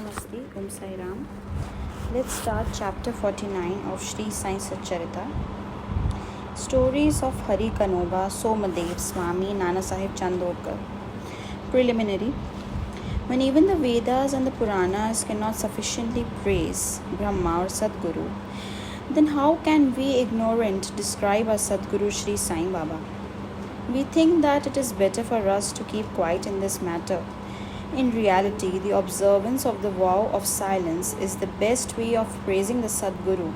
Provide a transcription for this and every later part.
Namaste, Om Sai Ram. Let's start chapter 49 of Shri Sai Satcharita. Stories of Hari Kanoba, Somadev, Swami, Nana Sahib Chandorkar. Preliminary. When even the Vedas and the Puranas cannot sufficiently praise Brahma or Sadguru, then how can we ignorant describe our Sadguru Shri Sai Baba? We think that it is better for us to keep quiet in this matter. In reality, the observance of the vow of silence is the best way of praising the Sadguru,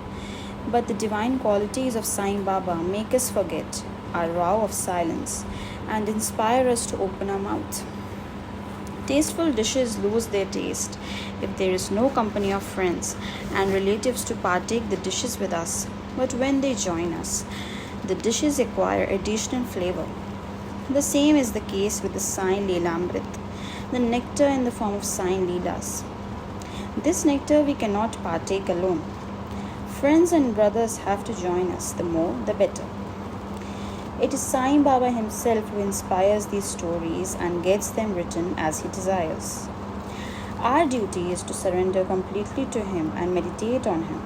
but the divine qualities of Sai Baba make us forget our vow of silence and inspire us to open our mouth. Tasteful dishes lose their taste if there is no company of friends and relatives to partake the dishes with us, but when they join us, the dishes acquire additional flavor. The same is the case with the Sai Leelamrit, the nectar in the form of Sai Leelas. This nectar we cannot partake alone. Friends and brothers have to join us, the more the better. It is Sai Baba himself who inspires these stories and gets them written as he desires. Our duty is to surrender completely to him and meditate on him.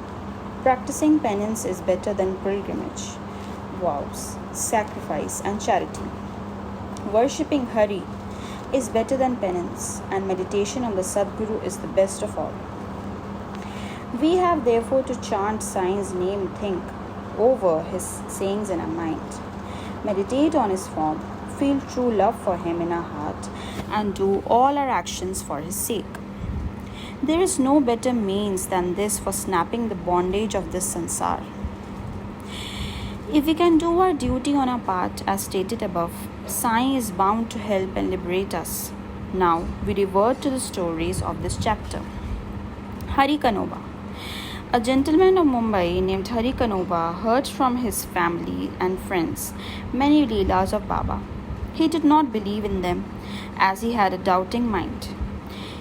Practicing penance is better than pilgrimage, vows, sacrifice, and charity. Worshipping Hari is better than penance, and meditation on the Sadguru is the best of all. We have therefore to chant Sai's name, think over his sayings in our mind, meditate on his form, feel true love for him in our heart, and do all our actions for his sake. There is no better means than this for snapping the bondage of this sansar. If we can do our duty on our part as stated above, Sai is bound to help and liberate us. Now we revert to the stories of this chapter. Hari Kanoba. A gentleman of Mumbai named Hari Kanoba heard from his family and friends many Leelas of Baba. He did not believe in them as he had a doubting mind.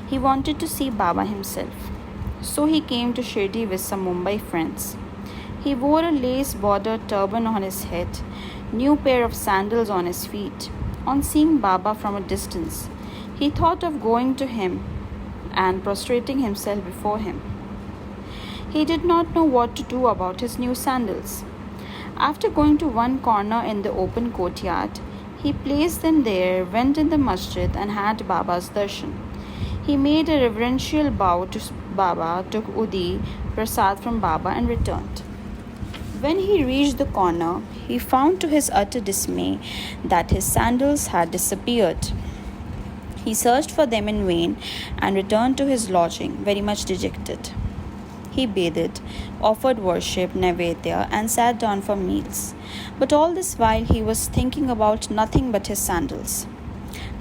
He wanted to see Baba himself. So he came to Shri with some Mumbai friends. He wore a lace-bordered turban on his head, new pair of sandals on his feet. On seeing Baba from a distance, he thought of going to him and prostrating himself before him. He did not know what to do about his new sandals. After going to one corner in the open courtyard, he placed them there, went in the masjid and had Baba's darshan. He made a reverential bow to Baba, took Udi, prasad from Baba and returned. When he reached the corner, he found to his utter dismay that his sandals had disappeared. He searched for them in vain and returned to his lodging, very much dejected. He bathed, offered worship, naivedya, and sat down for meals. But all this while he was thinking about nothing but his sandals.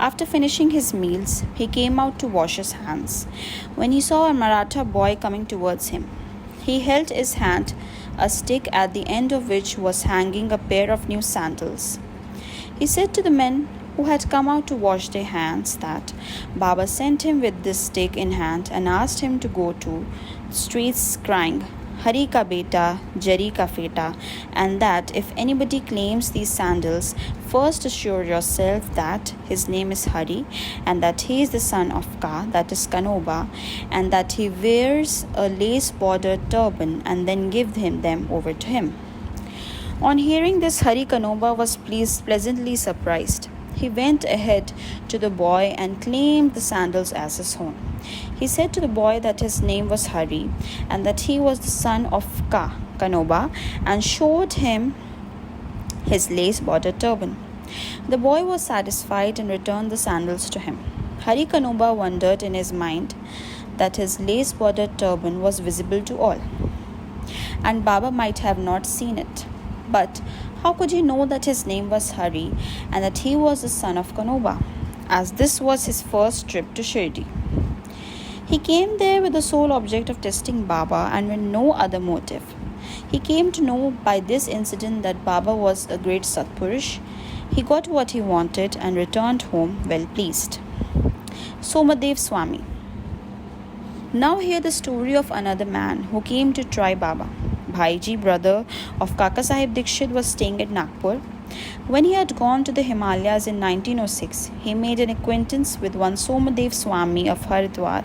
After finishing his meals, he came out to wash his hands, when he saw a Maratha boy coming towards him. He held his hand a stick at the end of which was hanging a pair of new sandals. He said to the men who had come out to wash their hands that Baba sent him with this stick in hand and asked him to go to streets crying, Hari ka beta, Jari ka feta, and that if anybody claims these sandals, first assure yourself that his name is Hari and that he is the son of Ka, that is Kanoba, and that he wears a lace-bordered turban, and then give them over to him. On hearing this, Hari Kanoba was pleasantly surprised. He went ahead to the boy and claimed the sandals as his own. He said to the boy that his name was Hari and that he was the son of Ka, Kanoba, and showed him his lace-bordered turban. The boy was satisfied and returned the sandals to him. Hari Kanoba wondered in his mind that his lace-bordered turban was visible to all, and Baba might have not seen it. But how could he know that his name was Hari and that he was the son of Kanoba, as this was his first trip to Shirdi? He came there with the sole object of testing Baba and with no other motive. He came to know by this incident that Baba was a great Satpurush. He got what he wanted and returned home well pleased. Somadev Swami. Now hear the story of another man who came to try Baba. Bhaiji, brother of Kaka Sahib Dikshit, was staying at Nagpur. When he had gone to the Himalayas in 1906, he made an acquaintance with one Somadev Swami of Haridwar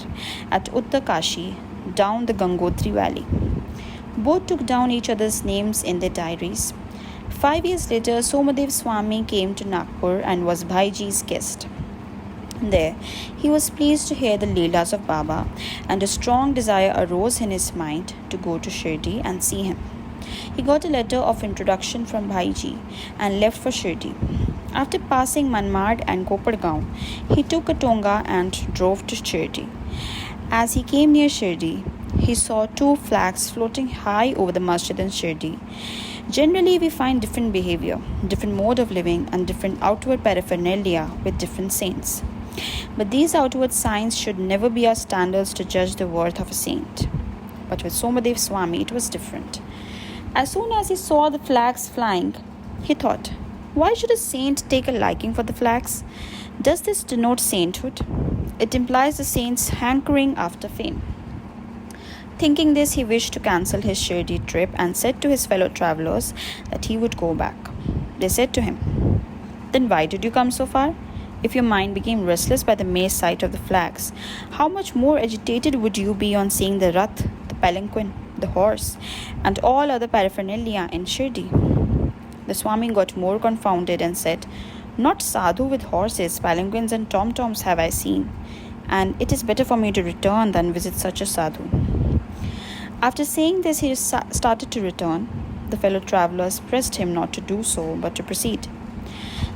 at Uttarkashi, down the Gangotri valley. Both took down each other's names in their diaries. 5 years later, Somadev Swami came to Nagpur and was Bhaiji's guest. There, he was pleased to hear the Leelas of Baba, and a strong desire arose in his mind to go to Shirdi and see him. He got a letter of introduction from Bhaiji and left for Shirdi. After passing Manmad and Kopargaon, he took a tonga and drove to Shirdi. As he came near Shirdi, he saw 2 flags floating high over the masjid in Shirdi. Generally, we find different behavior, different mode of living, and different outward paraphernalia with different saints. But these outward signs should never be our standards to judge the worth of a saint. But with Somadev Swami, it was different. As soon as he saw the flags flying, he thought, why should a saint take a liking for the flags? Does this denote sainthood? It implies the saint's hankering after fame. Thinking this, he wished to cancel his Shirdi trip and said to his fellow travelers that he would go back. They said to him, then why did you come so far? If your mind became restless by the mere sight of the flags, how much more agitated would you be on seeing the rath, the palanquin, the horse, and all other paraphernalia in Shirdi? The Swami got more confounded and said, not sadhu with horses, palanquins and tom-toms have I seen, and it is better for me to return than visit such a sadhu. After saying this, he started to return. The fellow travelers pressed him not to do so, but to proceed.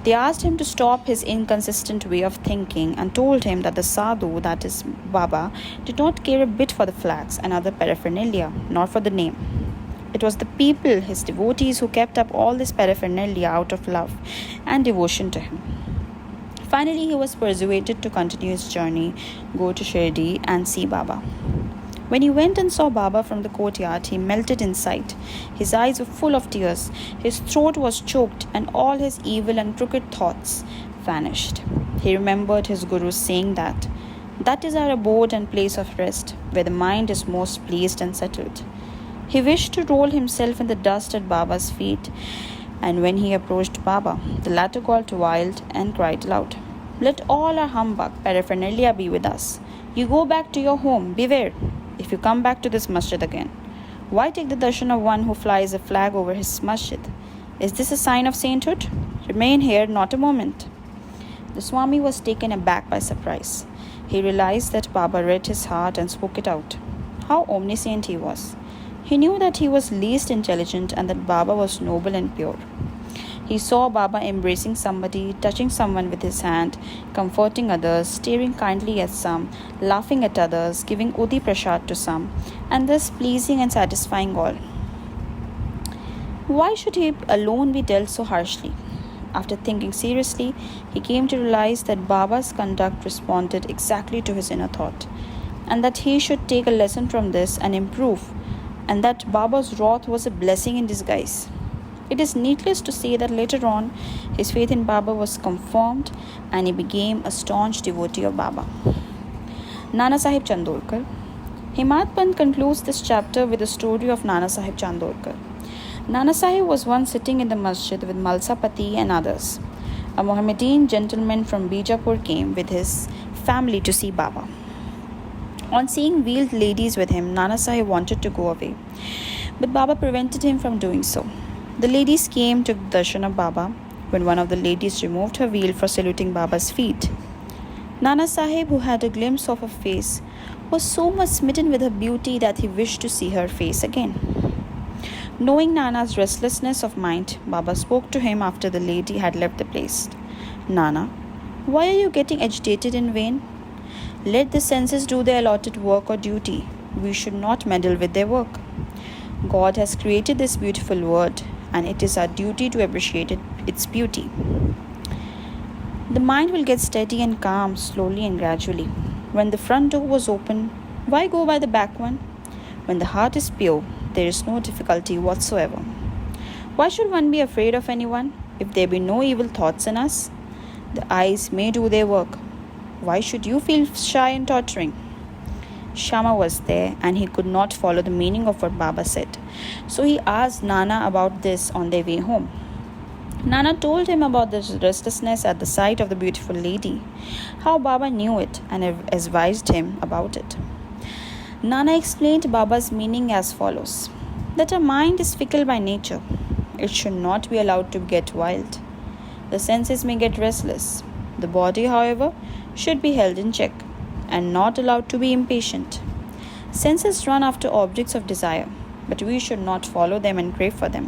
They asked him to stop his inconsistent way of thinking and told him that the sadhu, that is Baba, did not care a bit for the flags and other paraphernalia, nor for the name. It was the people, his devotees, who kept up all this paraphernalia out of love and devotion to him. Finally, he was persuaded to continue his journey, go to Shirdi and see Baba. When he went and saw Baba from the courtyard, he melted inside. His eyes were full of tears, his throat was choked, and all his evil and crooked thoughts vanished. He remembered his Guru saying that is our abode and place of rest, where the mind is most pleased and settled. He wished to roll himself in the dust at Baba's feet, and when he approached Baba, the latter got wild and cried aloud, let all our humbug paraphernalia be with us. You go back to your home, beware. If you come back to this masjid again, why take the darshan of one who flies a flag over his masjid? Is this a sign of sainthood? Remain here not a moment. The Swami was taken aback by surprise. He realized that Baba read his heart and spoke it out. How omniscient he was. He knew that he was least intelligent and that Baba was noble and pure. He saw Baba embracing somebody, touching someone with his hand, comforting others, staring kindly at some, laughing at others, giving Udi Prasad to some, and thus pleasing and satisfying all. Why should he alone be dealt so harshly? After thinking seriously, he came to realize that Baba's conduct responded exactly to his inner thought, and that he should take a lesson from this and improve, and that Baba's wrath was a blessing in disguise. It is needless to say that later on, his faith in Baba was confirmed and he became a staunch devotee of Baba. Nana Sahib Chandorkar. Himad Pant concludes this chapter with the story of Nana Sahib Chandorkar. Nana Sahib was once sitting in the masjid with Malsapati and others. A Mohammedan gentleman from Bijapur came with his family to see Baba. On seeing veiled ladies with him, Nana Sahib wanted to go away, but Baba prevented him from doing so. The ladies came to darshan of Baba when one of the ladies removed her veil for saluting Baba's feet. Nana Sahib, who had a glimpse of her face, was so much smitten with her beauty that he wished to see her face again. Knowing Nana's restlessness of mind, Baba spoke to him after the lady had left the place. Nana, why are you getting agitated in vain? Let the senses do their allotted work or duty. We should not meddle with their work. God has created this beautiful world, and it is our duty to appreciate its beauty. The mind will get steady and calm slowly and gradually. When the front door was open, why go by the back one? When the heart is pure, there is no difficulty whatsoever. Why should one be afraid of anyone if there be no evil thoughts in us? The eyes may do their work. Why should you feel shy and tottering? Shama was there and he could not follow the meaning of what Baba said. So he asked Nana about this on their way home. Nana told him about the restlessness at the sight of the beautiful lady, how Baba knew it and advised him about it. Nana explained Baba's meaning as follows: that a mind is fickle by nature. It should not be allowed to get wild. The senses may get restless. The body, however, should be held in check and not allowed to be impatient. Senses run after objects of desire, but we should not follow them and crave for them.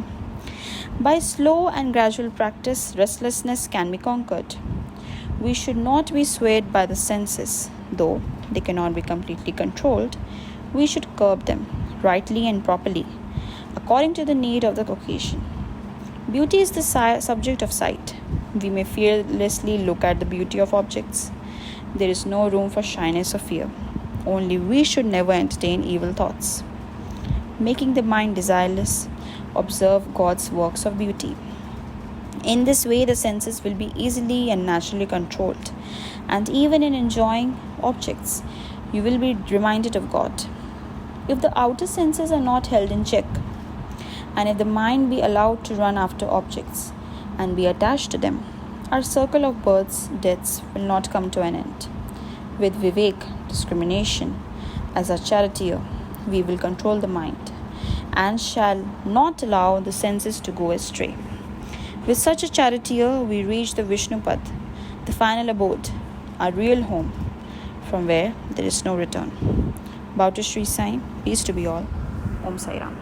By slow and gradual practice, restlessness can be conquered. We should not be swayed by the senses, though they cannot be completely controlled. We should curb them rightly and properly, according to the need of the occasion. Beauty is the subject of sight. We may fearlessly look at the beauty of objects. There is no room for shyness or fear. Only we should never entertain evil thoughts. Making the mind desireless, observe God's works of beauty. In this way, the senses will be easily and naturally controlled, and even in enjoying objects, you will be reminded of God. If the outer senses are not held in check, and if the mind be allowed to run after objects and be attached to them, our circle of births, deaths will not come to an end. With vivek, discrimination, as our charioteer, we will control the mind and shall not allow the senses to go astray. With such a charioteer, we reach the Vishnupad, the final abode, our real home, from where there is no return. Bow to Shri Sai, peace to be all. Om Sai Ram.